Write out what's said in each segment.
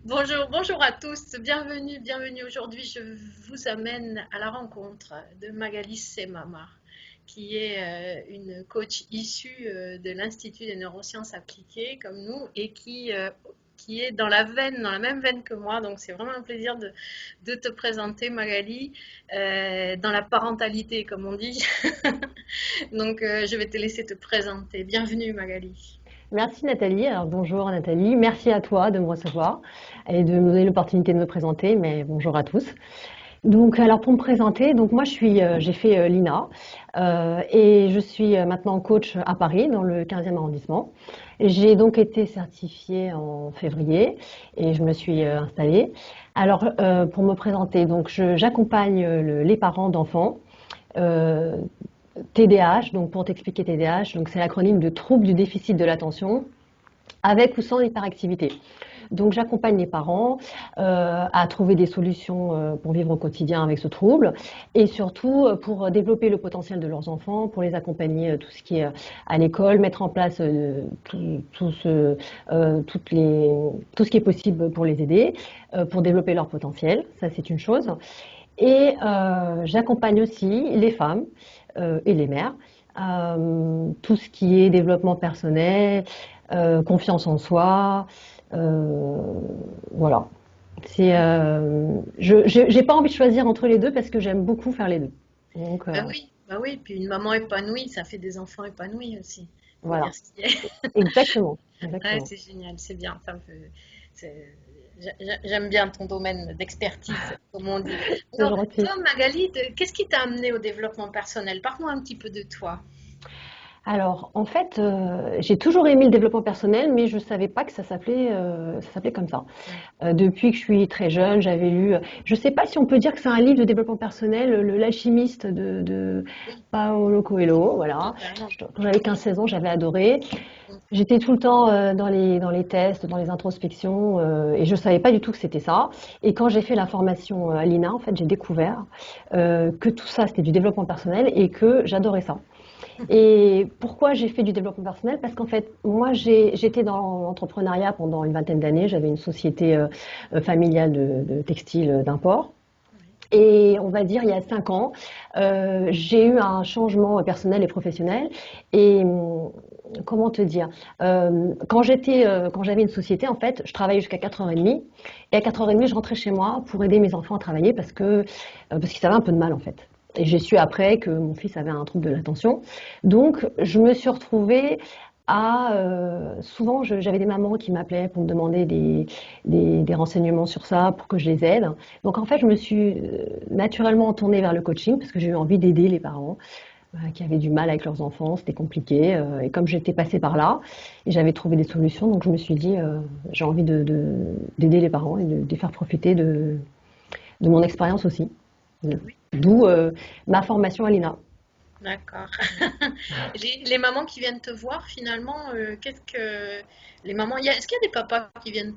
Bonjour, bonjour à tous, bienvenue, bienvenue. Aujourd'hui, je vous amène à la rencontre de Magali Semamar, qui est une coach issue de l'Institut des neurosciences appliquées comme nous et qui est dans la veine, dans la même veine que moi. Donc, c'est vraiment un plaisir de te présenter, Magali, dans la parentalité, comme on dit. Donc, je vais te laisser te présenter. Bienvenue, Magali. Merci Nathalie. Alors bonjour Nathalie, merci à toi de me recevoir et de me donner l'opportunité de me présenter, mais bonjour à tous. Donc alors pour me présenter, donc moi j'ai fait l'INA et je suis maintenant coach à Paris dans le 15e arrondissement. J'ai donc été certifiée en février et je me suis installée. Alors pour me présenter, donc j'accompagne les parents d'enfants euh, TDAH, donc pour t'expliquer TDAH, donc c'est l'acronyme de trouble du déficit de l'attention, avec ou sans hyperactivité. Donc j'accompagne les parents à trouver des solutions pour vivre au quotidien avec ce trouble et surtout pour développer le potentiel de leurs enfants, pour les accompagner tout ce qui est à l'école, mettre en place tout ce qui est possible pour les aider, pour développer leur potentiel, ça c'est une chose. Et j'accompagne aussi les femmes et les mères, tout ce qui est développement personnel, confiance en soi, euh, voilà. J'ai pas envie de choisir entre les deux parce que j'aime beaucoup faire les deux. Donc Bah oui, puis une maman épanouie, ça fait des enfants épanouis aussi. Faut voilà, dire ce qui est. exactement, Ouais, exactement. c'est génial, c'est bien. J'aime bien ton domaine d'expertise, comme on dit. C'est Alors, gentil. toi, Magali, qu'est-ce qui t'a amené au développement personnel? Parle-moi un petit peu de toi. Alors, en fait, j'ai toujours aimé le développement personnel, mais je ne savais pas que ça s'appelait comme ça. Mm. Depuis que je suis très jeune, j'avais lu, je ne sais pas si on peut dire que c'est un livre de développement personnel, L'Alchimiste de Oui, Paolo Coelho, voilà. totalement. Quand j'avais 15-16 ans, j'avais adoré. Mm. J'étais tout le temps dans les tests, dans les introspections, et je ne savais pas du tout que c'était ça. Et quand j'ai fait la formation à l'INA, en fait, j'ai découvert que tout ça, c'était du développement personnel et que j'adorais ça. Et pourquoi j'ai fait du développement personnel? Parce qu'en fait, moi, j'étais dans l'entrepreneuriat pendant une vingtaine d'années. J'avais une société familiale de textile d'import. Oui. Et on va dire, il y a 5 ans, j'ai eu un changement personnel et professionnel. Et comment te dire? Quand j'avais une société, en fait, je travaillais jusqu'à 4h30. Et à 4h30, je rentrais chez moi pour aider mes enfants à travailler parce qu'ils avaient un peu de mal, en fait. Et j'ai su après que mon fils avait un trouble de l'attention. Donc, je me suis retrouvée souvent, j'avais des mamans qui m'appelaient pour me demander des renseignements sur ça, pour que je les aide. Donc, en fait, je me suis naturellement tournée vers le coaching parce que j'ai eu envie d'aider les parents qui avaient du mal avec leurs enfants, c'était compliqué. Et comme j'étais passée par là, et j'avais trouvé des solutions, donc je me suis dit, j'ai envie d'aider les parents et de les faire profiter de mon expérience aussi. Oui, D'où ma formation à l'INA. d'accord. Les mamans qui viennent te voir, finalement, les mamans, est-ce qu'il y a des papas qui viennent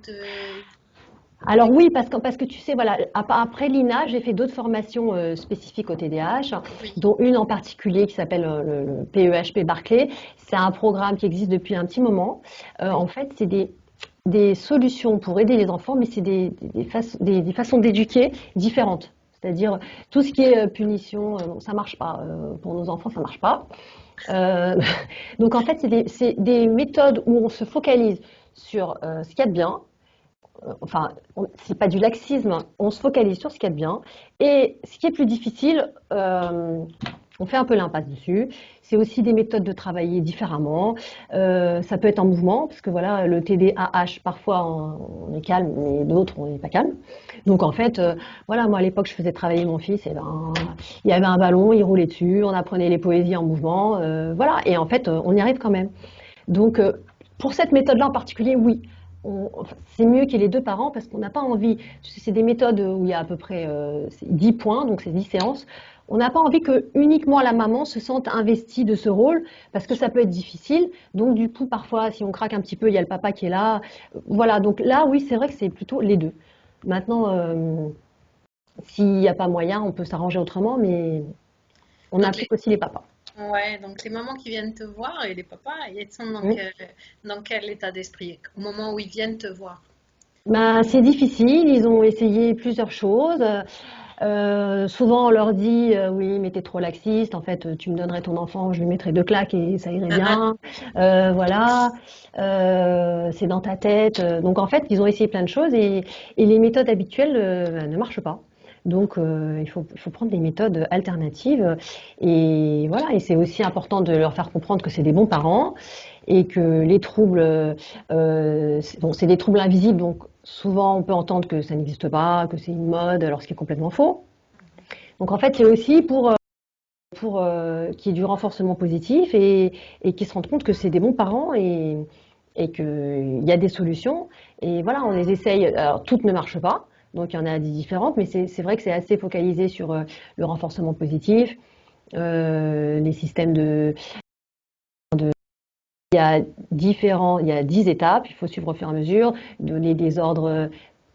Alors oui, parce que tu sais, voilà, après l'INA, j'ai fait d'autres formations spécifiques au TDAH, Oui. dont une en particulier qui s'appelle le PEHP Barclay. C'est un programme qui existe depuis un petit moment. Oui. En fait, c'est des solutions pour aider les enfants, mais c'est des façons d'éduquer différentes. C'est-à-dire tout ce qui est punition, ça marche pas. Pour nos enfants, ça marche pas. Euh, donc en fait, c'est des méthodes où on se focalise sur ce qu'il y a de bien, enfin, c'est pas du laxisme, on se focalise sur ce qu'il y a de bien. Et ce qui est plus difficile, on fait un peu l'impasse dessus. C'est aussi des méthodes de travailler différemment. Ça peut être en mouvement, parce que voilà, le TDAH, parfois on est calme, mais d'autres on n'est pas calme. Donc en fait, voilà, moi à l'époque je faisais travailler mon fils, et ben, il y avait un ballon, il roulait dessus, on apprenait les poésies en mouvement, voilà. Et en fait, on y arrive quand même. Donc, pour cette méthode-là en particulier, oui. Enfin, c'est mieux qu'il y ait les deux parents parce qu'on n'a pas envie. C'est des méthodes où il y a à peu près 10 points, donc c'est 10 séances. On n'a pas envie que uniquement la maman se sente investie de ce rôle parce que ça peut être difficile. Donc, du coup, parfois, si on craque un petit peu, il y a le papa qui est là. Voilà, donc là, oui, c'est vrai que c'est plutôt les deux. Maintenant, s'il n'y a pas moyen, on peut s'arranger autrement, mais on Donc, implique aussi les papas. ouais, donc les mamans qui viennent te voir et les papas, ils sont Oui. dans quel état d'esprit au moment où ils viennent te voir? Ben, c'est difficile, ils ont essayé plusieurs choses. Souvent, on leur dit oui, mais t'es trop laxiste. En fait, tu me donnerais ton enfant, je lui mettrais deux claques et ça irait bien. Voilà, c'est dans ta tête. Donc, en fait, ils ont essayé plein de choses et les méthodes habituelles ben, ne marchent pas. Donc, il faut prendre des méthodes alternatives. Et voilà, et c'est aussi important de leur faire comprendre que c'est des bons parents et que les troubles, bon, c'est des troubles invisibles, donc souvent on peut entendre que ça n'existe pas, que c'est une mode, alors ce qui est complètement faux. Donc en fait, c'est aussi pour qu'il y ait du renforcement positif et qu'ils se rendent compte que c'est des bons parents et qu'il y a des solutions. Et voilà, on les essaye. Alors toutes ne marchent pas, donc il y en a des différentes, mais c'est vrai que c'est assez focalisé sur le renforcement positif, les systèmes il y a 10 étapes, il faut suivre au fur et à mesure, donner des ordres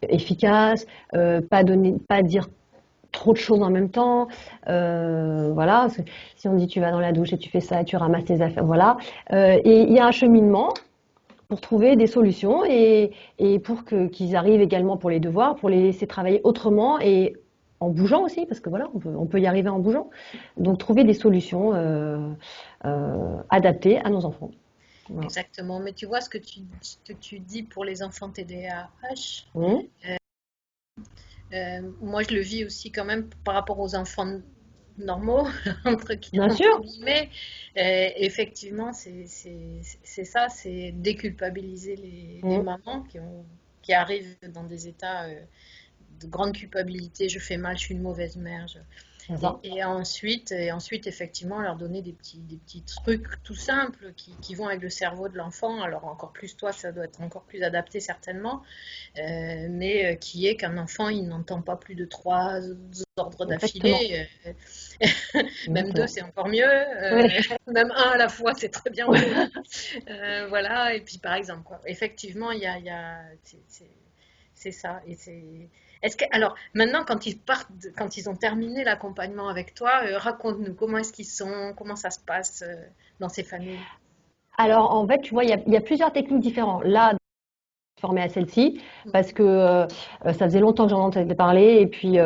efficaces, pas dire trop de choses en même temps. Voilà, si on dit tu vas dans la douche et tu fais ça, tu ramasses tes affaires, voilà. Et il y a un cheminement pour trouver des solutions et pour qu'ils arrivent également pour les devoirs, pour les laisser travailler autrement et en bougeant aussi, parce que voilà, on peut y arriver en bougeant. Donc trouver des solutions adaptées à nos enfants. Voilà. Exactement. Mais tu vois ce que tu dis pour les enfants TDAH, Mmh. moi je le vis aussi quand même par rapport aux enfants normaux, Bien entre sûr. guillemets. Effectivement, c'est ça, c'est déculpabiliser les Mmh. mamans qui arrivent dans des états de grande culpabilité. Je fais mal, je suis une mauvaise mère. C'est ça. Et ensuite, effectivement, leur donner des petits trucs tout simples qui vont avec le cerveau de l'enfant. Alors, encore plus, toi, ça doit être encore plus adapté certainement, mais qui est qu'un enfant, il n'entend pas plus de trois ordres Exactement. d'affilée. Même deux, Exactement. c'est encore mieux. Ouais. Même un à la fois, c'est très bien aussi. Voilà, et puis par exemple, quoi. Effectivement, c'est ça. Alors, maintenant, quand ils partent, quand ils ont terminé l'accompagnement avec toi, raconte-nous comment est-ce qu'ils sont, comment ça se passe dans ces familles. Alors, en fait, tu vois, il y a plusieurs techniques différentes. Là, je suis formée à celle-ci parce que ça faisait longtemps que j'en entendais parler et puis il y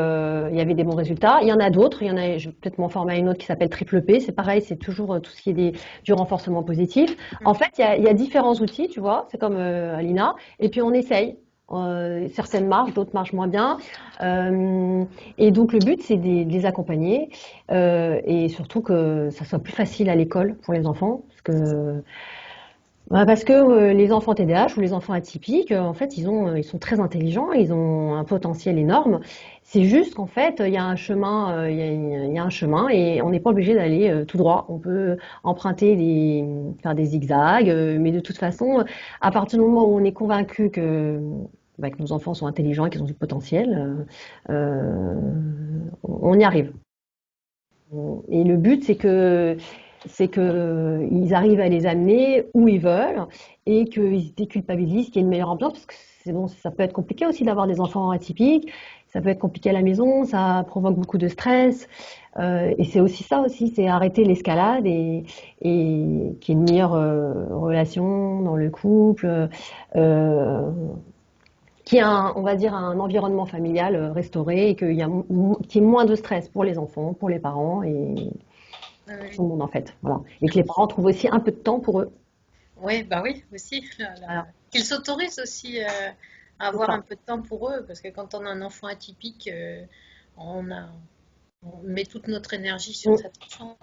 avait des bons résultats. Il y en a d'autres. Je vais peut-être m'en former à une autre qui s'appelle Triple P. C'est pareil, c'est toujours tout ce qui est du renforcement positif. En fait, il y a différents outils, tu vois. C'est comme Alina. Et puis on essaye. Certaines marchent, d'autres marchent moins bien. Et donc le but, c'est de les accompagner et surtout que ça soit plus facile à l'école pour les enfants. Parce que les enfants TDAH ou les enfants atypiques, en fait, ils sont très intelligents, ils ont un potentiel énorme. C'est juste qu'en fait, il y a un chemin, il y a un chemin et on n'est pas obligé d'aller tout droit. On peut faire des zigzags, mais de toute façon, à partir du moment où on est convaincu que nos enfants sont intelligents et qu'ils ont du potentiel, on y arrive. Et le but, c'est que ils arrivent à les amener où ils veulent et qu'ils se déculpabilisent, qu'il y ait une meilleure ambiance, parce que c'est bon, ça peut être compliqué aussi d'avoir des enfants atypiques, ça peut être compliqué à la maison, ça provoque beaucoup de stress, et c'est aussi ça aussi, c'est arrêter l'escalade et qu'il y ait une meilleure relation dans le couple, euh, qu'il y ait on va dire, un environnement familial restauré et qu'il y ait moins de stress pour les enfants, pour les parents et pour tout le monde en fait. Voilà. Et que les parents trouvent aussi un peu de temps pour eux. Oui, bah oui, aussi. Voilà, Qu'ils s'autorisent aussi à c'est avoir ça. un peu de temps pour eux, parce que quand on a un enfant atypique, on a, on met toute notre énergie sur Mm, cet enfant.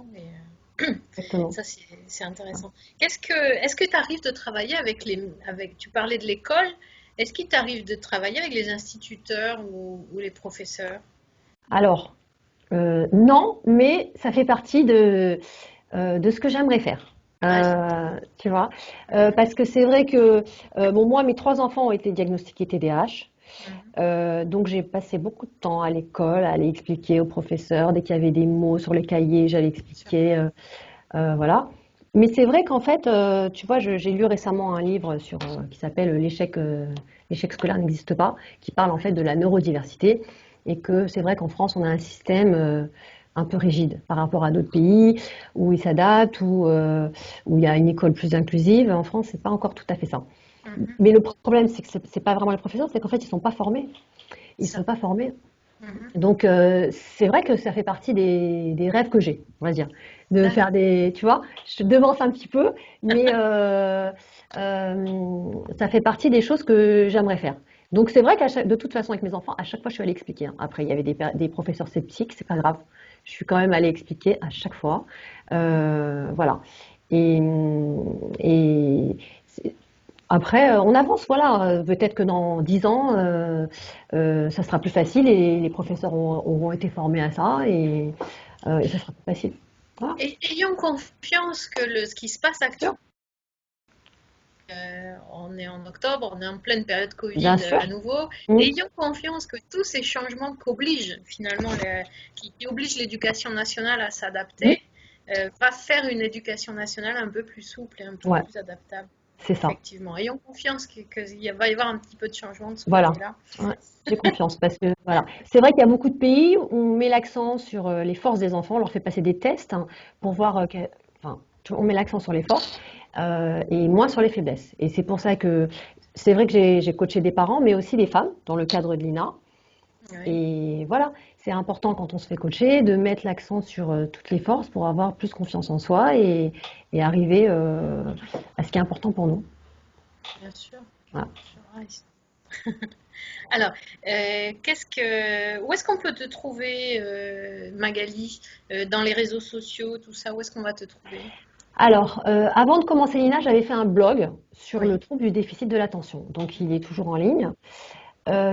exactement. Ça, c'est intéressant. Est-ce que tu arrives de travailler tu parlais de l'école, est-ce qu'il t'arrive de travailler avec les instituteurs ou les professeurs? Alors, non, mais ça fait partie de ce que j'aimerais faire. Ah, Tu vois. Parce que c'est vrai que bon, moi, mes trois enfants ont été diagnostiqués TDAH. mhm, Donc j'ai passé beaucoup de temps à l'école, à aller expliquer aux professeurs. Dès qu'il y avait des mots sur le cahier, j'allais bien sûr. expliquer. Voilà. Mais c'est vrai qu'en fait, tu vois, j'ai lu récemment un livre qui s'appelle l'échec scolaire n'existe pas, qui parle en fait de la neurodiversité et que c'est vrai qu'en France, on a un système un peu rigide par rapport à d'autres pays où ils s'adaptent, où il y a une école plus inclusive. En France, c'est pas encore tout à fait ça. Mhm. Mais le problème, c'est que c'est pas vraiment les professeurs, c'est qu'en fait, ils sont pas formés. Ils Ça. sont pas formés. Mhm. Donc, c'est vrai que ça fait partie des rêves que j'ai, on va dire. De faire D'accord. des, tu vois, je te devance un petit peu, mais ça fait partie des choses que j'aimerais faire. Donc, c'est vrai de toute façon, avec mes enfants, à chaque fois, je suis allée expliquer, hein. Après, il y avait des professeurs sceptiques, c'est pas grave. Je suis quand même allée expliquer à chaque fois. Voilà. Et, et après, on avance, voilà. Peut-être que dans 10 ans, ça sera plus facile et les professeurs auront été formés à ça et ça sera plus facile. Voilà, Et ayons confiance que ce qui se passe bien sûr. actuellement, on est en octobre, on est en pleine période Bien Covid sûr. à nouveau. Mm. Ayons confiance que tous ces changements qu'obligent finalement, qui obligent l'éducation nationale à Mm. s'adapter, va faire une éducation nationale un peu plus souple et un peu Ouais, plus adaptable. c'est ça. Effectivement. Ayons confiance qu'il va y avoir un petit peu de changement de ce Voilà. côté-là. Ouais, j'ai confiance parce que voilà, c'est vrai qu'il y a beaucoup de pays où on met l'accent sur les forces des enfants, on leur fait passer des tests, hein, pour voir, enfin, on met l'accent sur les forces et moins sur les faiblesses. Et c'est pour ça que c'est vrai que j'ai coaché des parents, mais aussi des femmes dans le cadre de l'INA. Oui, Et voilà, c'est important quand on se fait coacher de mettre l'accent sur toutes les forces pour avoir plus confiance en soi et arriver à ce qui est important pour nous. bien sûr. Voilà. Bien sûr. Alors, où est-ce qu'on peut te trouver, Magali, dans les réseaux sociaux, tout ça, où est-ce qu'on va te trouver? Alors, avant de commencer l'INA, j'avais fait un blog sur le Oui. trouble du déficit de l'attention. Donc, il est toujours en ligne.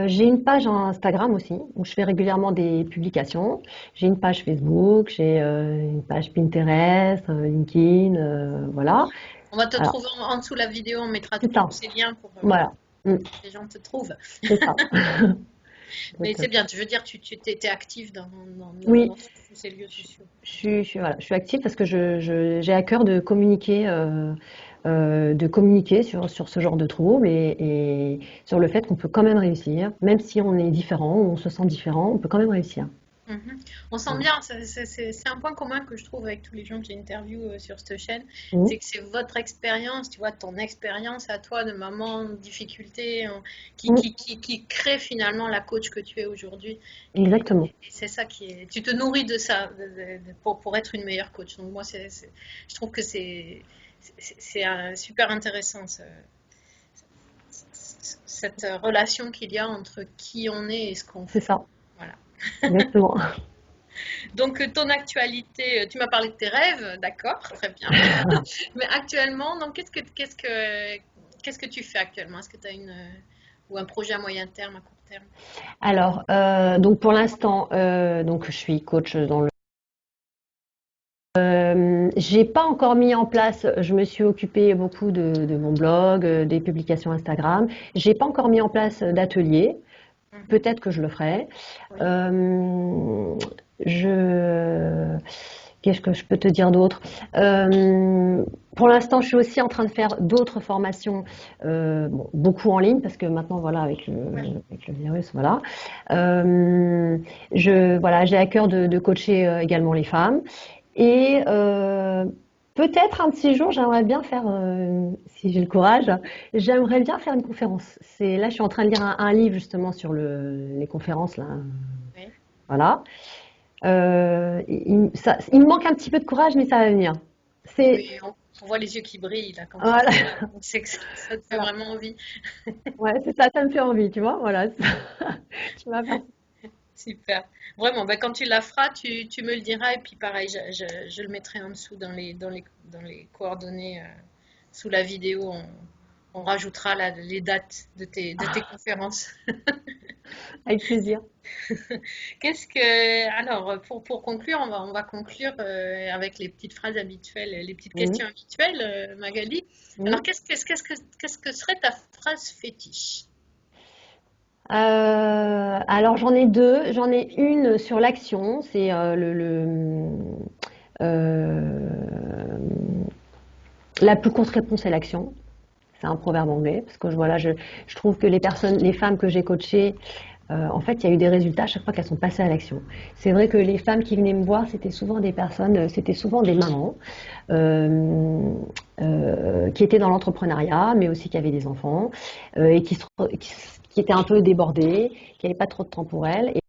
J'ai une page Instagram aussi, où je fais régulièrement des publications. J'ai une page Facebook, j'ai une page Pinterest, LinkedIn, voilà. On va te Alors, trouver en dessous de la vidéo, on mettra c'est tous ça. ces liens pour Voilà. Mm, que les gens te trouvent. c'est ça. Mais c'est Exactement. bien, tu veux dire, tu étais active Oui, dans tous ces lieux sociaux. voilà, je suis active parce que j'ai à cœur de communiquer sur ce genre de troubles et sur le fait qu'on peut quand même réussir, même si on est différent ou on se sent différent, on peut quand même réussir. Mhm. On sent Voilà. bien, c'est un point commun que je trouve avec tous les gens que j'interviewe sur cette chaîne, Mhm. c'est que c'est votre expérience, tu vois, ton expérience à toi de maman en difficulté, Mhm. qui crée finalement la coach que tu es aujourd'hui. Exactement. Et c'est ça qui est. Tu te nourris de ça pour être une meilleure coach. Donc moi, je trouve que c'est super intéressant cette relation qu'il y a entre qui on est et ce qu'on C'est fait. ça. Voilà. Exactement. Donc, ton actualité, tu m'as parlé de tes rêves, d'accord, très bien. Mais actuellement, donc, qu'est-ce que tu fais actuellement? Est-ce que tu as ou un projet à moyen terme, à court terme? Alors, donc pour l'instant, donc je suis coach dans le. J'ai pas encore mis en place. Je me suis occupée beaucoup de mon blog, des publications Instagram. J'ai pas encore mis en place d'atelier. Mhm. Peut-être que je le ferai. Oui. Euh, je, qu'est-ce que je peux te dire d'autre? Pour l'instant, je suis aussi en train de faire d'autres formations, bon, beaucoup en ligne parce que maintenant, voilà, Ouais. avec le virus, voilà. Voilà, j'ai à cœur de coacher également les femmes et peut-être un petit jour, j'aimerais bien faire, si j'ai le courage, j'aimerais bien faire une conférence. Là, je suis en train de lire un livre justement sur les conférences là. Oui. Voilà. Il me manque un petit peu de courage, mais ça va venir. C'est Oui, on voit les yeux qui brillent là quand tu voilà, parles. Donc, c'est que ça te fait voilà. vraiment envie. Ouais, c'est ça, ça me fait envie, tu vois. Voilà. Tu m'as fait. Super. Vraiment, ben, quand tu la feras, tu me le diras et puis pareil, je le mettrai en dessous dans les coordonnées sous la vidéo. On rajoutera les dates de tes conférences. Avec plaisir. Alors, pour conclure, on va conclure avec les petites phrases habituelles, les petites Mhm. questions habituelles, Magali. Alors, Mhm. qu'est-ce que serait ta phrase fétiche? Alors j'en ai deux. J'en ai une sur l'action. C'est euh, la plus courte réponse est l'action. C'est un proverbe anglais parce que voilà, je trouve que les femmes que j'ai coachées En fait, il y a eu des résultats à chaque fois qu'elles sont passées à l'action. C'est vrai que les femmes qui venaient me voir, c'était souvent des personnes, c'était souvent des mamans qui étaient dans l'entrepreneuriat, mais aussi qui avaient des enfants et qui étaient un peu débordées, qui n'avaient pas trop de temps pour elles. Et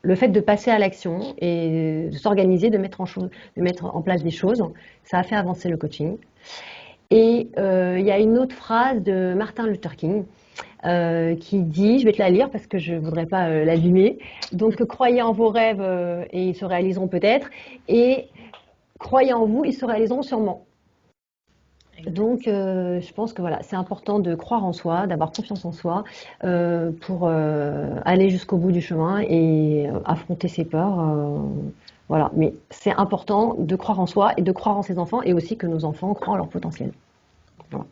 le fait de passer à l'action et de s'organiser, de mettre en place des choses, ça a fait avancer le coaching. Et il y a une autre phrase de Martin Luther King qui dit, je vais te la lire parce que je ne voudrais pas l'abîmer, donc croyez en vos rêves et ils se réaliseront peut-être, et croyez en vous, ils se réaliseront sûrement. Donc, je pense que voilà, c'est important de croire en soi, d'avoir confiance en soi pour aller jusqu'au bout du chemin et affronter ses peurs. Voilà, mais c'est important de croire en soi et de croire en ses enfants et aussi que nos enfants croient en leur potentiel. Voilà,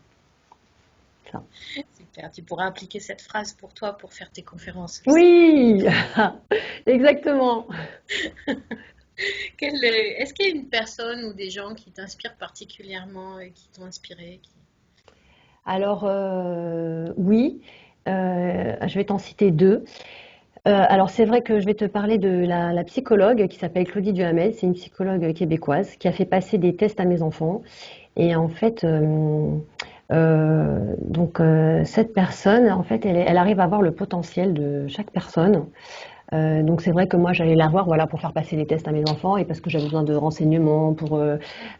ça. Super, tu pourras appliquer cette phrase pour toi pour faire tes conférences aussi. Oui, exactement. Est-ce qu'il y a une personne ou des gens qui t'inspirent particulièrement et qui t'ont inspiré Alors, oui, je vais t'en citer deux. Alors, c'est vrai que je vais te parler de la psychologue qui s'appelle Claudie Duhamel. C'est une psychologue québécoise qui a fait passer des tests à mes enfants. Et en fait, cette personne, en fait, elle arrive à voir le potentiel de chaque personne. Donc c'est vrai que moi j'allais la voir voilà, pour faire passer les tests à mes enfants et parce que j'avais besoin de renseignements pour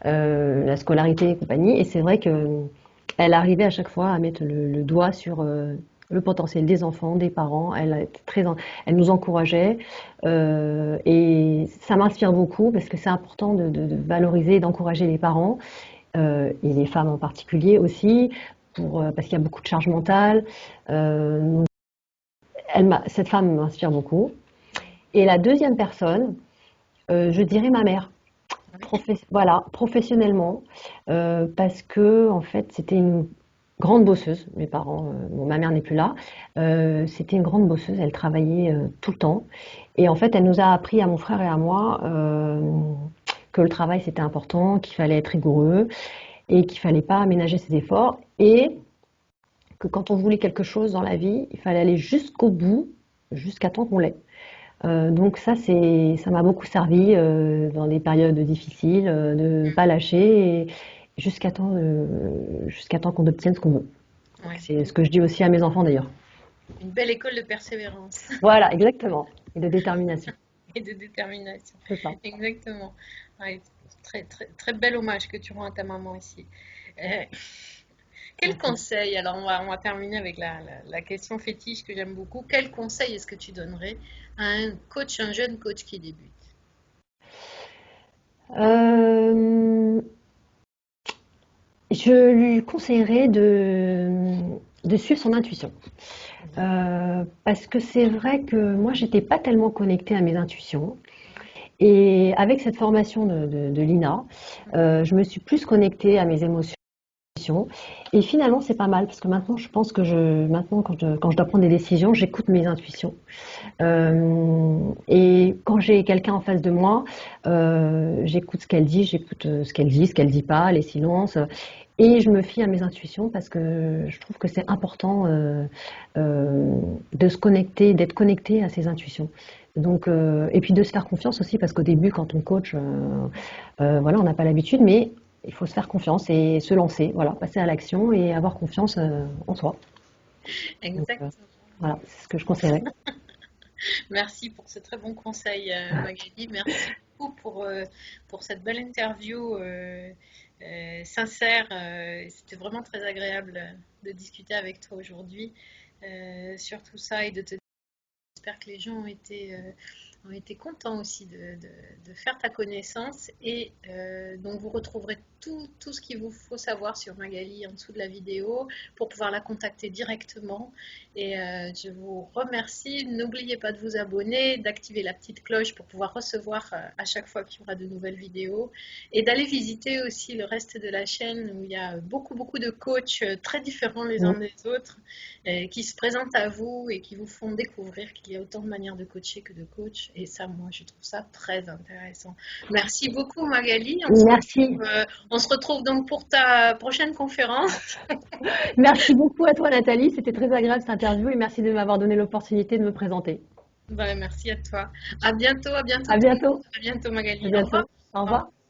la scolarité et compagnie. Et c'est vrai qu'elle arrivait à chaque fois à mettre le doigt sur le potentiel des enfants, des parents. Elle nous encourageait et ça m'inspire beaucoup parce que c'est important de valoriser et d'encourager les parents et les femmes en particulier aussi parce qu'il y a beaucoup de charge mentale. Euh, Cette femme m'inspire beaucoup. Et la deuxième personne, je dirais ma mère. Voilà, professionnellement, parce que en fait, c'était une grande bosseuse. Mes parents, bon, ma mère n'est plus là. C'était une grande bosseuse. Elle travaillait tout le temps. Et en fait, elle nous a appris à mon frère et à moi que le travail c'était important, qu'il fallait être rigoureux et qu'il fallait pas aménager ses efforts et que quand on voulait quelque chose dans la vie, il fallait aller jusqu'au bout, jusqu'à temps qu'on l'ait. Donc ça m'a beaucoup servi dans des périodes difficiles, de ne pas lâcher jusqu'à temps qu'on obtienne ce qu'on veut. Ouais. C'est ce que je dis aussi à mes enfants d'ailleurs. Une belle école de persévérance Voilà, exactement. Et de détermination. et de détermination. C'est ça. Exactement. Ouais, très, très, très bel hommage que tu rends à ta maman ici. Euh, Quel Merci. conseil, alors on va terminer avec la question fétiche que j'aime beaucoup. Quel conseil est-ce que tu donnerais à un jeune coach qui débute? Euh, je lui conseillerais de suivre son intuition. Parce que c'est vrai que moi, j'étais pas tellement connectée à mes intuitions. Et avec cette formation de l'INA, je me suis plus connectée à mes émotions. Et finalement, c'est pas mal parce que maintenant, je pense que maintenant, quand je dois prendre des décisions, j'écoute mes intuitions. Et quand j'ai quelqu'un en face de moi, j'écoute ce qu'elle dit, j'écoute ce qu'elle dit pas, les silences. Et je me fie à mes intuitions parce que je trouve que c'est important de se connecter, d'être connecté à ses intuitions. Donc, et puis de se faire confiance aussi parce qu'au début, quand on coach, voilà, on n'a pas l'habitude, mais il faut se faire confiance et se lancer, voilà, passer à l'action et avoir confiance en soi. Donc, Exactement. voilà, c'est ce que je conseillerais. Merci pour ce très bon conseil, Magali. Merci beaucoup pour cette belle interview sincère. C'était vraiment très agréable de discuter avec toi aujourd'hui sur tout ça et de te j'espère que les gens ont été contents aussi de faire ta connaissance et donc vous retrouverez tout ce qu'il vous faut savoir sur Magali en dessous de la vidéo pour pouvoir la contacter directement et je vous remercie. N'oubliez pas de vous abonner, d'activer la petite cloche pour pouvoir recevoir à chaque fois qu'il y aura de nouvelles vidéos et d'aller visiter aussi le reste de la chaîne où il y a beaucoup de coachs très différents les uns Mm. des autres qui se présentent à vous et qui vous font découvrir qu'il y a autant de manières de coacher que de coach Et ça, moi, je trouve ça très intéressant. Merci beaucoup, Magali. Merci. On se retrouve donc pour ta prochaine conférence. Merci beaucoup à toi, Nathalie. C'était très agréable cette interview et merci de m'avoir donné l'opportunité de me présenter. Ben, merci à toi. À bientôt, à bientôt. À bientôt. À bientôt, Magali. À Au revoir. bientôt. Au revoir.